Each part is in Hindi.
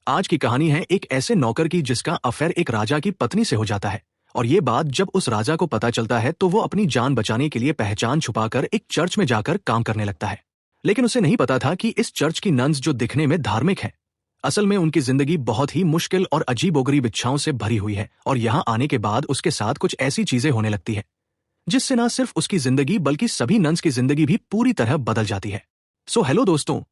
आज की कहानी है एक ऐसे नौकर की जिसका अफेयर एक राजा की पत्नी से हो जाता है। और ये बात जब उस राजा को पता चलता है तो वो अपनी जान बचाने के लिए पहचान छुपाकर एक चर्च में जाकर काम करने लगता है। लेकिन उसे नहीं पता था कि इस चर्च की नन्स जो दिखने में धार्मिक है, असल में उनकी जिंदगी बहुत ही मुश्किल और अजीबोगरीब इच्छाओं से भरी हुई है। और यहाँ आने के बाद उसके साथ कुछ ऐसी चीजें होने लगती है जिससे न सिर्फ उसकी जिंदगी बल्कि सभी नन्स की जिंदगी भी पूरी तरह बदल जाती है। सो हेलो दोस्तों,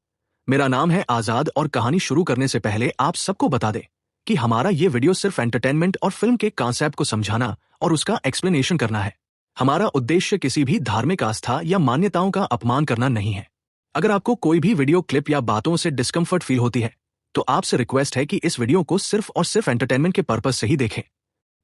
मेरा नाम है आजाद और कहानी शुरू करने से पहले आप सबको बता दें कि हमारा ये वीडियो सिर्फ एंटरटेनमेंट और फिल्म के कॉन्सेप्ट को समझाना और उसका एक्सप्लेनेशन करना है। हमारा उद्देश्य किसी भी धार्मिक आस्था या मान्यताओं का अपमान करना नहीं है। अगर आपको कोई भी वीडियो क्लिप या बातों से डिस्कम्फर्ट फील होती है तो आपसे रिक्वेस्ट है कि इस वीडियो को सिर्फ और सिर्फ एंटरटेनमेंट के पर्पज से ही देखें।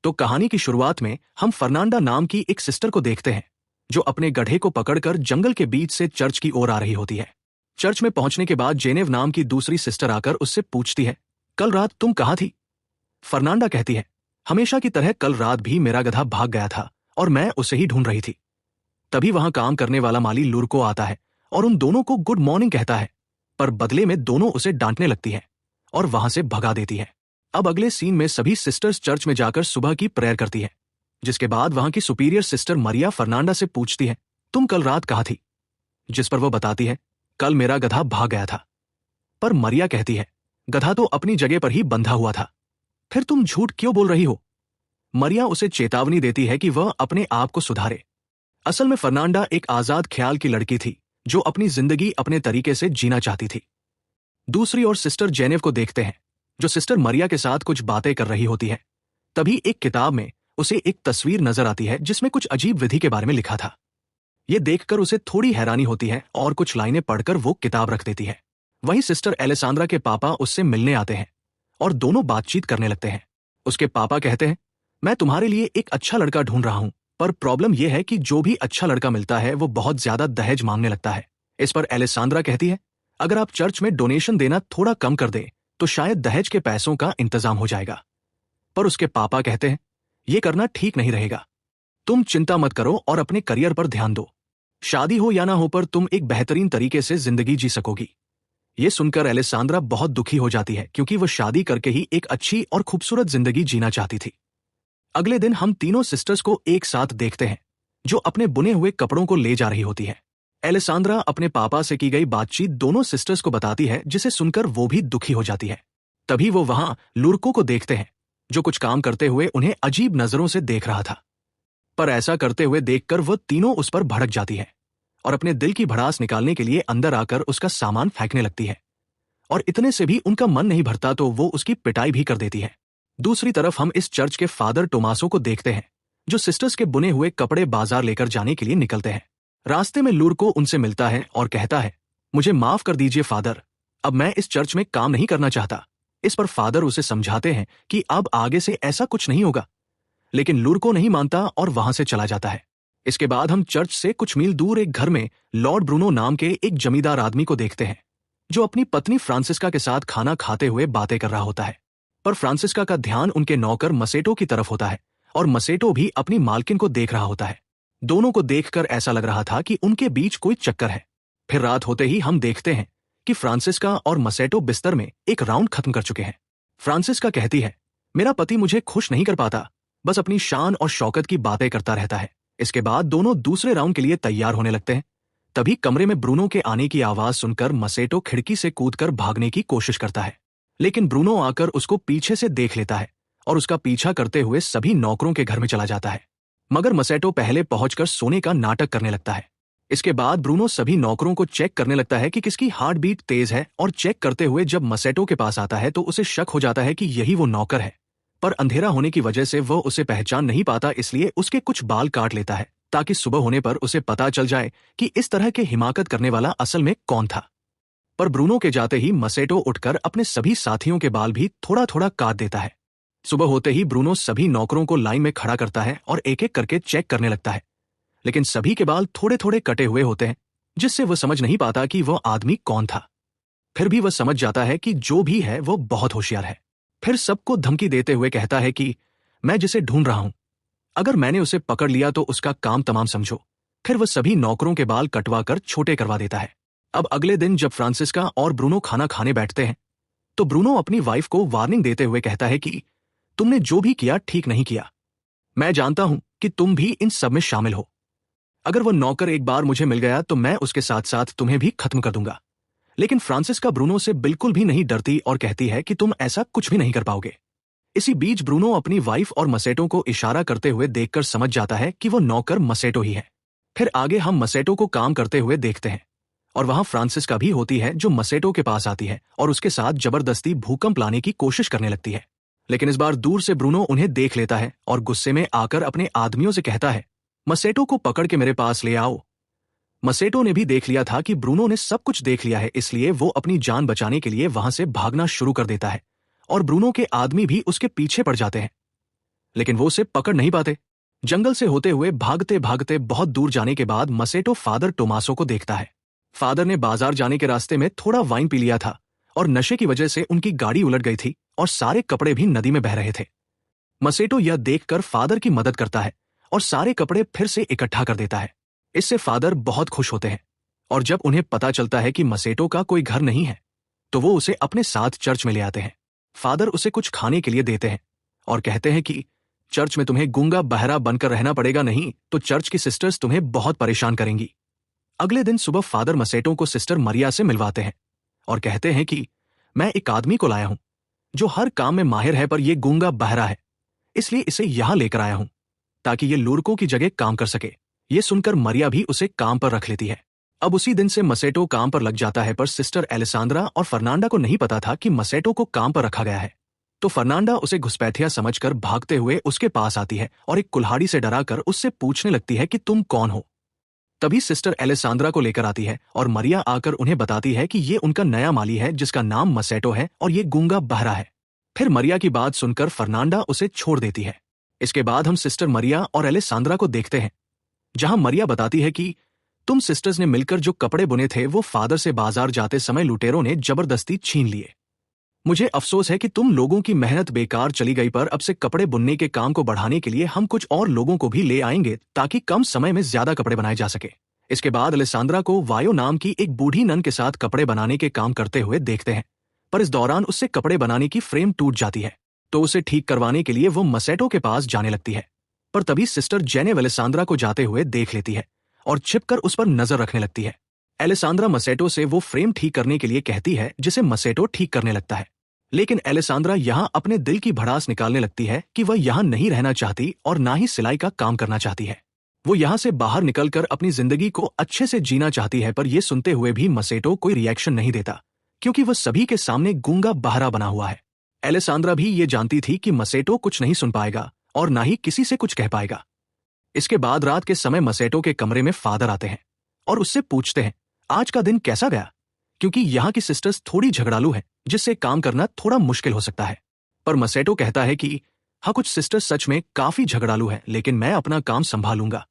तो कहानी की शुरुआत में हम फर्नांडा नाम की एक सिस्टर को देखते हैं जो अपने गधे को पकड़कर जंगल के बीच से चर्च की ओर आ रही होती है। चर्च में पहुंचने के बाद जेनेव नाम की दूसरी सिस्टर आकर उससे पूछती है, कल रात तुम कहाँ थी? फर्नांडा कहती है, हमेशा की तरह कल रात भी मेरा गधा भाग गया था और मैं उसे ही ढूंढ रही थी। तभी वहां काम करने वाला माली लुर्को आता है और उन दोनों को गुड मॉर्निंग कहता है, पर बदले में दोनों उसे डांटने लगती है और वहां से भगा देती है। अब अगले सीन में सभी सिस्टर्स चर्च में जाकर सुबह की प्रेयर करती है, जिसके बाद वहां की सुपीरियर सिस्टर मरिया फर्नांडा से पूछती है, तुम कल रात कहाँ थी? जिस पर वो बताती है, कल मेरा गधा भाग गया था। पर मरिया कहती है, गधा तो अपनी जगह पर ही बंधा हुआ था, फिर तुम झूठ क्यों बोल रही हो? मरिया उसे चेतावनी देती है कि वह अपने आप को सुधारे। असल में फर्नांडा एक आजाद ख्याल की लड़की थी जो अपनी जिंदगी अपने तरीके से जीना चाहती थी। दूसरी ओर सिस्टर जेनेव को देखते हैं जो सिस्टर मरिया के साथ कुछ बातें कर रही होती है। तभी एक किताब में उसे एक तस्वीर नजर आती है जिसमें कुछ अजीब विधि के बारे में लिखा था। ये देखकर उसे थोड़ी हैरानी होती है और कुछ लाइनें पढ़कर वो किताब रख देती है। वहीं सिस्टर एलेसांद्रा के पापा उससे मिलने आते हैं और दोनों बातचीत करने लगते हैं। उसके पापा कहते हैं, मैं तुम्हारे लिए एक अच्छा लड़का ढूंढ रहा हूं, पर प्रॉब्लम यह है कि जो भी अच्छा लड़का मिलता है वो बहुत ज्यादा दहेज मांगने लगता है। इस पर एलेसांद्रा कहती है, अगर आप चर्च में डोनेशन देना थोड़ा कम कर दे तो शायद दहेज के पैसों का इंतजाम हो जाएगा। पर उसके पापा कहते हैं, यह करना ठीक नहीं रहेगा। तुम चिंता मत करो और अपने करियर पर ध्यान दो। शादी हो या ना हो पर तुम एक बेहतरीन तरीके से जिंदगी जी सकोगी। ये सुनकर एलेसांद्रा बहुत दुखी हो जाती है क्योंकि वह शादी करके ही एक अच्छी और खूबसूरत जिंदगी जीना चाहती थी। अगले दिन हम तीनों सिस्टर्स को एक साथ देखते हैं जो अपने बुने हुए कपड़ों को ले जा रही होती है। एलेसांद्रा अपने पापा से की गई बातचीत दोनों सिस्टर्स को बताती है, जिसे सुनकर वो भी दुखी हो जाती है। तभी वो वहां लुर्को को देखते हैं जो कुछ काम करते हुए उन्हें अजीब नजरों से देख रहा था। पर ऐसा करते हुए देखकर वो तीनों उस पर भड़क जाती है और अपने दिल की भड़ास निकालने के लिए अंदर आकर उसका सामान फेंकने लगती है। और इतने से भी उनका मन नहीं भरता तो वो उसकी पिटाई भी कर देती है। दूसरी तरफ हम इस चर्च के फादर टोमासो को देखते हैं जो सिस्टर्स के बुने हुए कपड़े बाजार लेकर जाने के लिए निकलते हैं। रास्ते में लुर्को उनसे मिलता है और कहता है, मुझे माफ कर दीजिए फादर, अब मैं इस चर्च में काम नहीं करना चाहता। इस पर फादर उसे समझाते हैं कि अब आगे से ऐसा कुछ नहीं होगा, लेकिन लुर्को नहीं मानता और वहां से चला जाता है। इसके बाद हम चर्च से कुछ मील दूर एक घर में लॉर्ड ब्रूनो नाम के एक जमींदार आदमी को देखते हैं जो अपनी पत्नी फ्रांसिस्का के साथ खाना खाते हुए बातें कर रहा होता है। पर फ्रांसिस्का का ध्यान उनके नौकर मसेटो की तरफ होता है और मसेटो भी अपनी मालकिन को देख रहा होता है। दोनों को देखकर ऐसा लग रहा था कि उनके बीच कोई चक्कर है। फिर रात होते ही हम देखते हैं कि फ्रांसिस्का और मसेटो बिस्तर में एक राउंड खत्म कर चुके हैं। फ्रांसिस्का कहती है, मेरा पति मुझे खुश नहीं कर पाता, बस अपनी शान और शौकत की बातें करता रहता है। इसके बाद दोनों दूसरे राउंड के लिए तैयार होने लगते हैं। तभी कमरे में ब्रूनो के आने की आवाज सुनकर मसेटो खिड़की से कूदकर भागने की कोशिश करता है, लेकिन ब्रूनो आकर उसको पीछे से देख लेता है और उसका पीछा करते हुए सभी नौकरों के घर में चला जाता है। मगर मसेटो पहले पहुंचकर सोने का नाटक करने लगता है। इसके बाद ब्रूनो सभी नौकरों को चेक करने लगता है कि किसकी हार्ट बीट तेज है, और चेक करते हुए जब मसेटो के पास आता है तो उसे शक हो जाता है कि यही वो नौकर है। पर अंधेरा होने की वजह से वह उसे पहचान नहीं पाता, इसलिए उसके कुछ बाल काट लेता है ताकि सुबह होने पर उसे पता चल जाए कि इस तरह के हिमाकत करने वाला असल में कौन था। पर ब्रूनो के जाते ही मसेटो उठकर अपने सभी साथियों के बाल भी थोड़ा थोड़ा काट देता है। सुबह होते ही ब्रूनो सभी नौकरों को लाइन में खड़ा करता है और एक एक करके चेक करने लगता है, लेकिन सभी के बाल थोड़े थोड़े कटे हुए होते हैं जिससे वह समझ नहीं पाता कि वह आदमी कौन था। फिर भी वह समझ जाता है कि जो भी है वो बहुत होशियार है। फिर सबको धमकी देते हुए कहता है कि मैं जिसे ढूंढ रहा हूं, अगर मैंने उसे पकड़ लिया तो उसका काम तमाम समझो। फिर वह सभी नौकरों के बाल कटवा कर छोटे करवा देता है। अब अगले दिन जब फ्रांसिस्का और ब्रूनो खाना खाने बैठते हैं तो ब्रूनो अपनी वाइफ को वार्निंग देते हुए कहता है कि तुमने जो भी किया ठीक नहीं किया। मैं जानता हूं कि तुम भी इन सब में शामिल हो। अगर वो नौकर एक बार मुझे मिल गया तो मैं उसके साथ साथ तुम्हें भी खत्म कर दूंगा। लेकिन फ्रांसिस्का ब्रूनो से बिल्कुल भी नहीं डरती और कहती है कि तुम ऐसा कुछ भी नहीं कर पाओगे। इसी बीच ब्रूनो अपनी वाइफ और मसेटो को इशारा करते हुए देखकर समझ जाता है कि वो नौकर मसेटो ही है। फिर आगे हम मसेटो को काम करते हुए देखते हैं और वहां फ्रांसिस्का भी होती है जो मसेटो के पास आती है और उसके साथ जबरदस्ती भूकंप लाने की कोशिश करने लगती है। लेकिन इस बार दूर से ब्रूनो उन्हें देख लेता है और गुस्से में आकर अपने आदमियों से कहता है, मसेटो को पकड़ के मेरे पास ले आओ। मसेटो ने भी देख लिया था कि ब्रूनो ने सब कुछ देख लिया है, इसलिए वो अपनी जान बचाने के लिए वहां से भागना शुरू कर देता है और ब्रूनो के आदमी भी उसके पीछे पड़ जाते हैं। लेकिन वो उसे पकड़ नहीं पाते। जंगल से होते हुए भागते भागते बहुत दूर जाने के बाद मसेटो फादर टोमासो को देखता है। फादर ने बाजार जाने के रास्ते में थोड़ा वाइन पी लिया था और नशे की वजह से उनकी गाड़ी उलट गई थी और सारे कपड़े भी नदी में बह रहे थे। मसेटो यह देखकर फादर की मदद करता है और सारे कपड़े फिर से इकट्ठा कर देता है। इससे फादर बहुत खुश होते हैं और जब उन्हें पता चलता है कि मसेटो का कोई घर नहीं है तो वो उसे अपने साथ चर्च में ले आते हैं। फादर उसे कुछ खाने के लिए देते हैं और कहते हैं कि चर्च में तुम्हें गूंगा बहरा बनकर रहना पड़ेगा, नहीं तो चर्च की सिस्टर्स तुम्हें बहुत परेशान करेंगी। अगले दिन सुबह फादर मसेटो को सिस्टर मरिया से मिलवाते हैं और कहते हैं कि मैं एक आदमी को लाया हूं जो हर काम में माहिर है, पर यह गूंगा बहरा है, इसलिए इसे यहां लेकर आया हूं ताकि ये लुड़कों की जगह काम कर सके। ये सुनकर मरिया भी उसे काम पर रख लेती है। अब उसी दिन से मसेटो काम पर लग जाता है, पर सिस्टर एलेसांद्रा और फर्नांडा को नहीं पता था कि मसेटो को काम पर रखा गया है। तो फर्नांडा उसे घुसपैठिया समझकर भागते हुए उसके पास आती है और एक कुल्हाड़ी से डराकर उससे पूछने लगती है कि तुम कौन हो। तभी सिस्टर एलेसांद्रा को लेकर आती है और मरिया आकर उन्हें बताती है कि ये उनका नया माली है जिसका नाम मसेटो है और ये गूंगा बहरा है। फिर मरिया की बात सुनकर फर्नांडा उसे छोड़ देती है। इसके बाद हम सिस्टर मरिया और एलेसांद्रा को देखते हैं, जहां मरिया बताती है कि तुम सिस्टर्स ने मिलकर जो कपड़े बुने थे वो फादर से बाजार जाते समय लुटेरों ने जबरदस्ती छीन लिए। मुझे अफसोस है कि तुम लोगों की मेहनत बेकार चली गई, पर अब से कपड़े बुनने के काम को बढ़ाने के लिए हम कुछ और लोगों को भी ले आएंगे ताकि कम समय में ज्यादा कपड़े बनाए जा सके। इसके बाद एलेसांद्रा को वायो नाम की एक बूढ़ी नन के साथ कपड़े बनाने के काम करते हुए देखते हैं, पर इस दौरान उससे कपड़े बनाने की फ्रेम टूट जाती है तो उसे ठीक करवाने के लिए वो मसेटो के पास जाने लगती है। पर तभी सिस्टर जेनेव एलेसांद्रा को जाते हुए देख लेती है और छिपकर उस पर नजर रखने लगती है। एलेसांद्रा मसेटो से वो फ्रेम ठीक करने के लिए कहती है जिसे मसेटो ठीक करने लगता है। लेकिन एलेसांद्रा यहाँ अपने दिल की भड़ास निकालने लगती है कि वह यहाँ नहीं रहना चाहती और ना ही सिलाई का काम करना चाहती है। वो यहाँ से बाहर निकलकर अपनी जिंदगी को अच्छे से जीना चाहती है, पर यह सुनते हुए भी मसेटो कोई रिएक्शन नहीं देता क्योंकि वह सभी के सामने गूंगा बहरा बना हुआ है। एलेसांद्रा भी ये जानती थी कि मसेटो कुछ नहीं सुन पाएगा और ना ही किसी से कुछ कह पाएगा। इसके बाद रात के समय मसेटो के कमरे में फादर आते हैं और उससे पूछते हैं आज का दिन कैसा गया, क्योंकि यहाँ की सिस्टर्स थोड़ी झगड़ालू है जिससे काम करना थोड़ा मुश्किल हो सकता है। पर मसेटो कहता है कि हाँ, कुछ सिस्टर्स सच में काफी झगड़ालू है, लेकिन मैं अपना काम संभालूंगा।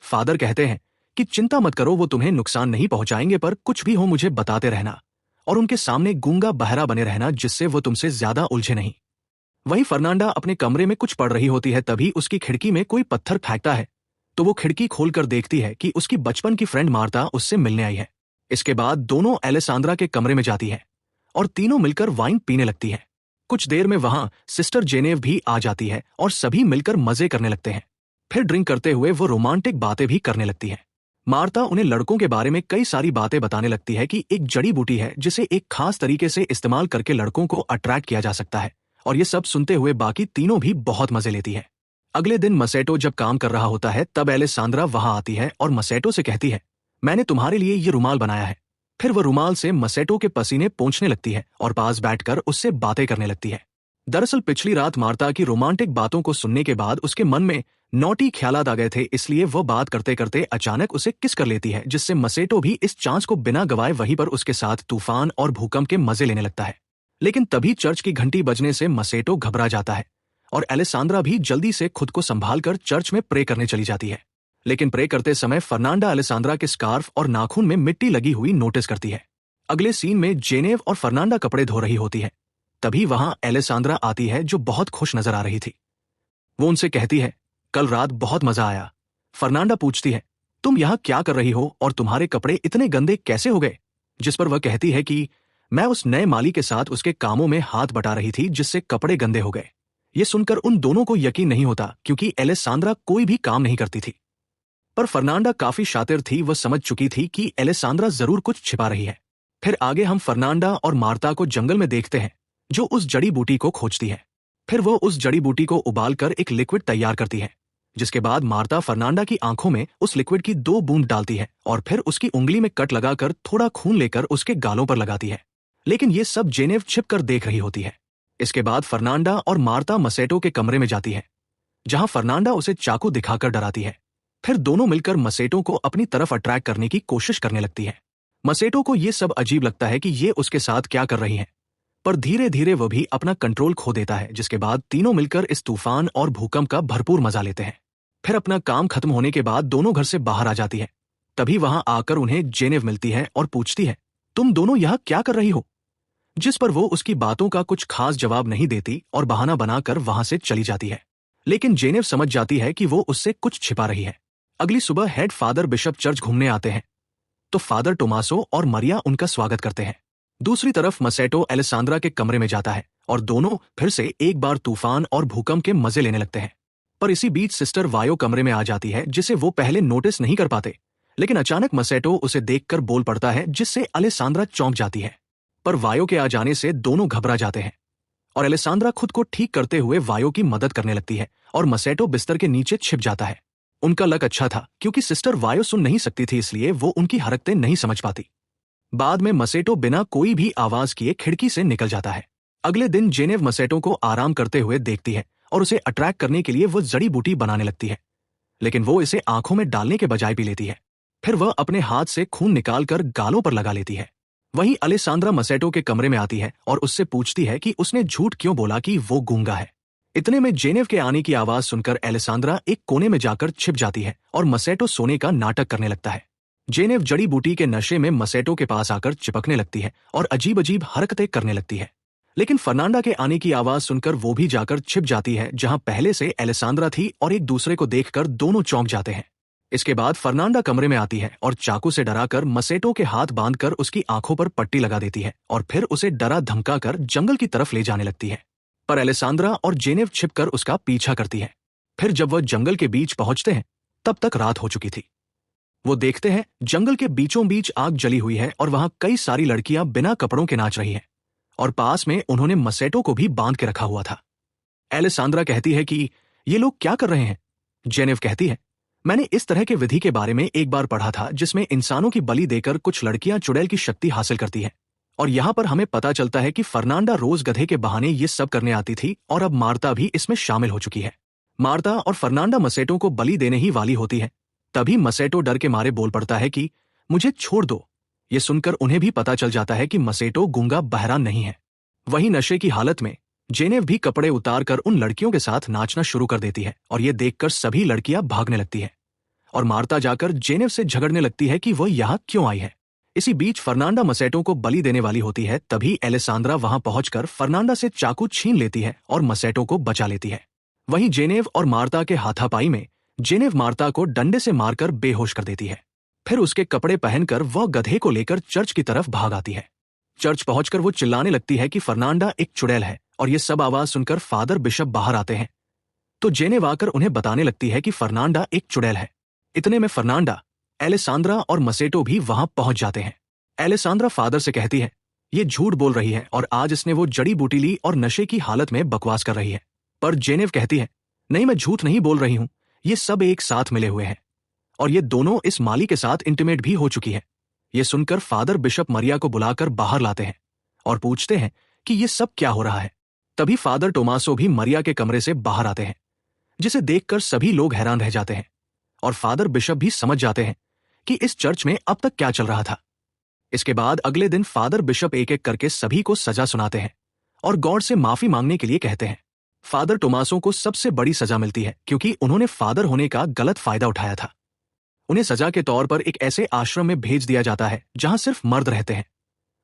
फादर कहते हैं कि चिंता मत करो, वो तुम्हें नुकसान नहीं पहुंचाएंगे, पर कुछ भी हो मुझे बताते रहना और उनके सामने गूंगा बहरा बने रहना जिससे वो तुमसे ज्यादा उलझे नहीं। वहीं फर्नांडा अपने कमरे में कुछ पढ़ रही होती है, तभी उसकी खिड़की में कोई पत्थर फेंकता है तो वो खिड़की खोलकर देखती है कि उसकी बचपन की फ्रेंड मार्ता उससे मिलने आई है। इसके बाद दोनों एलेसांद्रा के कमरे में जाती है और तीनों मिलकर वाइन पीने लगती है। कुछ देर में वहां सिस्टर जेनेव भी आ जाती है और सभी मिलकर मजे करने लगते हैं। फिर ड्रिंक करते हुए वो रोमांटिक बातें भी करने लगती है। मार्ता उन्हें लड़कों के बारे में कई सारी बातें बताने लगती है कि एक जड़ी बूटी है जिसे एक खास तरीके से इस्तेमाल करके लड़कों को अट्रैक्ट किया जा सकता है, और ये सब सुनते हुए बाकी तीनों भी बहुत मजे लेती है। अगले दिन मसेटो जब काम कर रहा होता है तब एलेसांद्रा वहां आती है और मसेटो से कहती है मैंने तुम्हारे लिए ये रुमाल बनाया है। फिर वह रुमाल से मसेटो के पसीने पोंछने लगती है और पास बैठकर उससे बातें करने लगती है। दरअसल पिछली रात मार्ता की रोमांटिक बातों को सुनने के बाद उसके मन में नौटी ख्यालात आ गए थे, इसलिए वह बात करते करते अचानक उसे किस कर लेती है, जिससे मसेटो भी इस चांस को बिना गवाए वहीं पर उसके साथ तूफान और भूकंप के मजे लेने लगता है। लेकिन तभी चर्च की घंटी बजने से मसेटो घबरा जाता है और एलेसांद्रा भी जल्दी से खुद को संभालकर चर्च में प्रे करने चली जाती है। लेकिन प्रे करते समय फर्नांडा एलेसांद्रा के स्कार्फ और नाखून में मिट्टी लगी हुई नोटिस करती है। अगले सीन में जेनेव और फर्नांडा कपड़े धो रही होती है। तभी वहां एलेसांद्रा आती है जो बहुत खुश नजर आ रही थी। वो उनसे कहती है कल रात बहुत मजा आया। फर्नांडा पूछती है तुम यहाँ क्या कर रही हो और तुम्हारे कपड़े इतने गंदे कैसे हो गए, जिस पर वह कहती है कि मैं उस नए माली के साथ उसके कामों में हाथ बटा रही थी जिससे कपड़े गंदे हो गए। ये सुनकर उन दोनों को यकीन नहीं होता क्योंकि एलेसांद्रा कोई भी काम नहीं करती थी। पर फर्नांडा काफी शातिर थी, वह समझ चुकी थी कि एलेसांद्रा जरूर कुछ छिपा रही है। फिर आगे हम फर्नांडा और मार्ता को जंगल में देखते हैं जो उस जड़ी बूटी को खोजती है। फिर वो उस जड़ी बूटी को उबालकर एक लिक्विड तैयार करती है, जिसके बाद मार्ता फर्नांडा की आंखों में उस लिक्विड की 2 बूंद डालती है और फिर उसकी उंगली में कट लगाकर थोड़ा खून लेकर उसके गालों पर लगाती है। लेकिन ये सब जेनेव छिपकर देख रही होती है। इसके बाद फर्नांडा और मार्ता मसेटो के कमरे में जाती है, जहां फर्नांडा उसे चाकू दिखाकर डराती है। फिर दोनों मिलकर मसेटो को अपनी तरफ अट्रैक्ट करने की कोशिश करने लगती है। मसेटो को यह सब अजीब लगता है कि ये उसके साथ क्या कर रही है, पर धीरे धीरे वह भी अपना कंट्रोल खो देता है, जिसके बाद तीनों मिलकर इस तूफान और भूकंप का भरपूर मजा लेते हैं। फिर अपना काम खत्म होने के बाद दोनों घर से बाहर आ जाती है। तभी वहां आकर उन्हें जेनेव मिलती है और पूछती है, तुम दोनों यहां क्या कर रही हो? जिस पर वो उसकी बातों का कुछ खास जवाब नहीं देती और बहाना बनाकर वहां से चली जाती है। लेकिन जेनेव समझ जाती है कि वो उससे कुछ छिपा रही है। अगली सुबह हेड फादर बिशप चर्च घूमने आते हैं, तो फादर टोमासो और मरिया उनका स्वागत करते हैं। दूसरी तरफ मसेटो एलेसांद्रा के कमरे में जाता है और दोनों फिर से एक बार तूफान और भूकंप के मजे लेने लगते हैं। पर इसी बीच सिस्टर वायो कमरे में आ जाती है, जिसे वो पहले नोटिस नहीं कर पाते। लेकिन अचानक मसेटो उसे देखकर बोल पड़ता है, जिससे एलेसांद्रा चौंक जाती है। पर वायो के आ जाने से दोनों घबरा जाते हैं और एलेसांद्रा खुद को ठीक करते हुए वायो की मदद करने लगती है और मसेटो बिस्तर के नीचे छिप जाता है। उनका लक अच्छा था क्योंकि सिस्टर वायो सुन नहीं सकती थी, इसलिए वो उनकी हरकतें नहीं समझ पाती। बाद में मसेटो बिना कोई भी आवाज किए खिड़की से निकल जाता है। अगले दिन जेनेव मसेटो को आराम करते हुए देखती है और उसे अट्रैक्ट करने के लिए वो जड़ी बूटी बनाने लगती है, लेकिन वो इसे आंखों में डालने के बजाय पी लेती है। फिर वह अपने हाथ से खून निकालकर गालों पर लगा लेती है। वहीं अलेसांद्रा मसेटो के कमरे में आती है और उससे पूछती है कि उसने झूठ क्यों बोला कि वो गूंगा है। इतने में जेनेव के आने की आवाज सुनकर एलेसांद्रा एक कोने में जाकर छिप जाती है और मसेटो सोने का नाटक करने लगता है। जेनेव जड़ी बूटी के नशे में मसेटो के पास आकर चिपकने लगती है और अजीब अजीब हरकतें करने लगती है। लेकिन फर्नांडा के आने की आवाज सुनकर वो भी जाकर छिप जाती है, जहां पहले से एलेसांद्रा थी, और एक दूसरे को देखकर दोनों चौंक जाते हैं। इसके बाद फर्नांडा कमरे में आती है और चाकू से डराकर मसेटो के हाथ बांधकर उसकी आंखों पर पट्टी लगा देती है और फिर उसे डरा धमकाकर जंगल की तरफ ले जाने लगती है। पर एलेसांद्रा और जेनेव छिपकर उसका पीछा करती है। फिर जब वह जंगल के बीच पहुंचते हैं, तब तक रात हो चुकी थी। वो देखते हैं जंगल के बीचों बीच आग जली हुई है और वहां कई सारी लड़कियां बिना कपड़ों के नाच रही हैं और पास में उन्होंने मसेटो को भी बांध के रखा हुआ था। एलेसांद्रा कहती है कि ये लोग क्या कर रहे हैं? जेनेव कहती है, मैंने इस तरह के विधि के बारे में एक बार पढ़ा था जिसमें इंसानों की बलि देकर कुछ लड़कियां चुड़ैल की शक्ति हासिल करती हैं, और यहाँ पर हमें पता चलता है कि फर्नांडा रोज गधे के बहाने ये सब करने आती थी और अब मार्ता भी इसमें शामिल हो चुकी है। मार्ता और फर्नांडा मसेटो को बलि देने ही वाली होती है। तभी मसेटो डर के मारे बोल पड़ता है कि मुझे छोड़ दो। ये सुनकर उन्हें भी पता चल जाता है कि मसेटो गूंगा बहरा नहीं है। वहीं नशे की हालत में जेनेव भी कपड़े उतारकर उन लड़कियों के साथ नाचना शुरू कर देती है और ये देखकर सभी लड़कियां भागने लगती है और मार्ता जाकर जेनेव से झगड़ने लगती है कि वह यहाँ क्यों आई है। इसी बीच फर्नांडा मसेटो को बलि देने वाली होती है। तभी एलेसांद्रा वहां पहुंचकर फर्नांडा से चाकू छीन लेती है और मसेटो को बचा लेती है। वहीं जेनेव और मार्ता के हाथापाई में जेनेव मार्ता को डंडे से मारकर बेहोश कर देती है। फिर उसके कपड़े पहनकर वह गधे को लेकर चर्च की तरफ भाग आती है। चर्च पहुंचकर वो चिल्लाने लगती है कि फर्नांडा एक चुड़ैल है, और ये सब आवाज सुनकर फादर बिशप बाहर आते हैं। तो जेनेव आकर उन्हें बताने लगती है कि फर्नांडा एक चुड़ैल है। इतने में फर्नांडा, एलेसांद्रा और मसेटो भी वहां पहुंच जाते हैं। एलेसांद्रा फादर से कहती है, ये झूठ बोल रही है और आज इसने वो जड़ी बूटी ली और नशे की हालत में बकवास कर रही है। पर जेनेव कहती है, नहीं, मैं झूठ नहीं बोल रही हूं, ये सब एक साथ मिले हुए हैं और ये दोनों इस माली के साथ इंटीमेट भी हो चुकी है। ये सुनकर फादर बिशप मरिया को बुलाकर बाहर लाते हैं और पूछते हैं कि ये सब क्या हो रहा है। तभी फादर टोमासो भी मरिया के कमरे से बाहर आते हैं, जिसे देखकर सभी लोग हैरान रह जाते हैं और फादर बिशप भी समझ जाते हैं कि इस चर्च में अब तक क्या चल रहा था। इसके बाद अगले दिन फादर बिशप एक एक करके सभी को सजा सुनाते हैं और गॉड से माफी मांगने के लिए कहते हैं। फादर टोमासो को सबसे बड़ी सजा मिलती है क्योंकि उन्होंने फादर होने का गलत फायदा उठाया था। उन्हें सजा के तौर पर एक ऐसे आश्रम में भेज दिया जाता है जहां सिर्फ मर्द रहते हैं,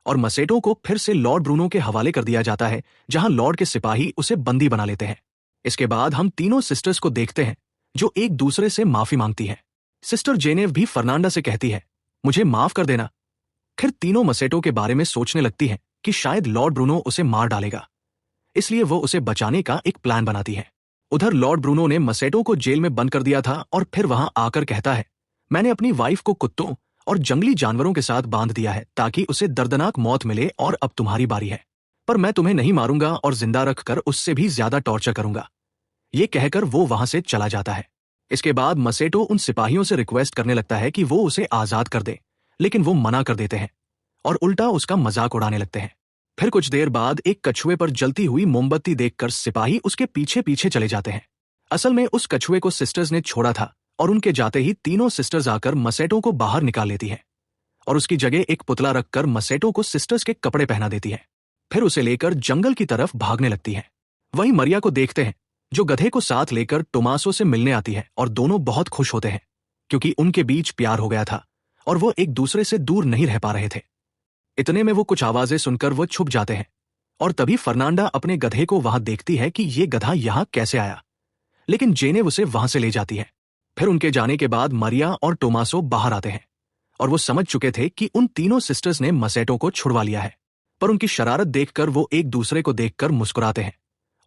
और मसेटो को फिर से लॉर्ड ब्रूनो के हवाले कर दिया जाता है, जहां लॉर्ड के सिपाही उसे बंदी बना लेते हैं। इसके बाद हम तीनों सिस्टर्स को देखते हैं जो एक दूसरे से माफी मांगती है। सिस्टर जेनेव भी फर्नांडा से कहती है, मुझे माफ कर देना। फिर तीनों मसेटो के बारे में सोचने लगती हैं कि शायद लॉर्ड ब्रूनो उसे मार डालेगा, इसलिए वो उसे बचाने का एक प्लान बनाती है। उधर लॉर्ड ब्रूनो ने मसेटो को जेल में बंद कर दिया था और फिर वहां आकर कहता है, मैंने अपनी वाइफ को कुत्तों और जंगली जानवरों के साथ बांध दिया है ताकि उसे दर्दनाक मौत मिले और अब तुम्हारी बारी है, पर मैं तुम्हें नहीं मारूंगा और जिंदा रखकर उससे भी ज्यादा टॉर्चर करूंगा। ये कहकर वो वहां से चला जाता है। इसके बाद मसेटो उन सिपाहियों से रिक्वेस्ट करने लगता है कि वो उसे आजाद कर दे, लेकिन वो मना कर देते हैं और उल्टा उसका मजाक उड़ाने लगते हैं। फिर कुछ देर बाद एक कछुए पर जलती हुई मोमबत्ती देखकर सिपाही उसके पीछे पीछे चले जाते हैं। असल में उस कछुए को सिस्टर्स ने छोड़ा था और उनके जाते ही तीनों सिस्टर्स आकर मसेटो को बाहर निकाल लेती है और उसकी जगह एक पुतला रखकर मसेटो को सिस्टर्स के कपड़े पहना देती है। फिर उसे लेकर जंगल की तरफ भागने लगती है। वहीं मरिया को देखते हैं, जो गधे को साथ लेकर टोमासो से मिलने आती है और दोनों बहुत खुश होते हैं क्योंकि उनके बीच प्यार हो गया था और वो एक दूसरे से दूर नहीं रह पा रहे थे। इतने में वो कुछ आवाजें सुनकर वो छुप जाते हैं और तभी फर्नांडा अपने गधे को वहां देखती है कि ये गधा यहां कैसे आया, लेकिन जेनेव उसे वहां से ले जाती है। फिर उनके जाने के बाद मरिया और टोमासो बाहर आते हैं और वो समझ चुके थे कि उन तीनों सिस्टर्स ने मसेटो को छुड़वा लिया है, पर उनकी शरारत देखकर वो एक दूसरे को देखकर मुस्कुराते हैं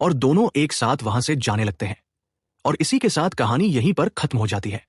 और दोनों एक साथ वहां से जाने लगते हैं और इसी के साथ कहानी यहीं पर खत्म हो जाती है।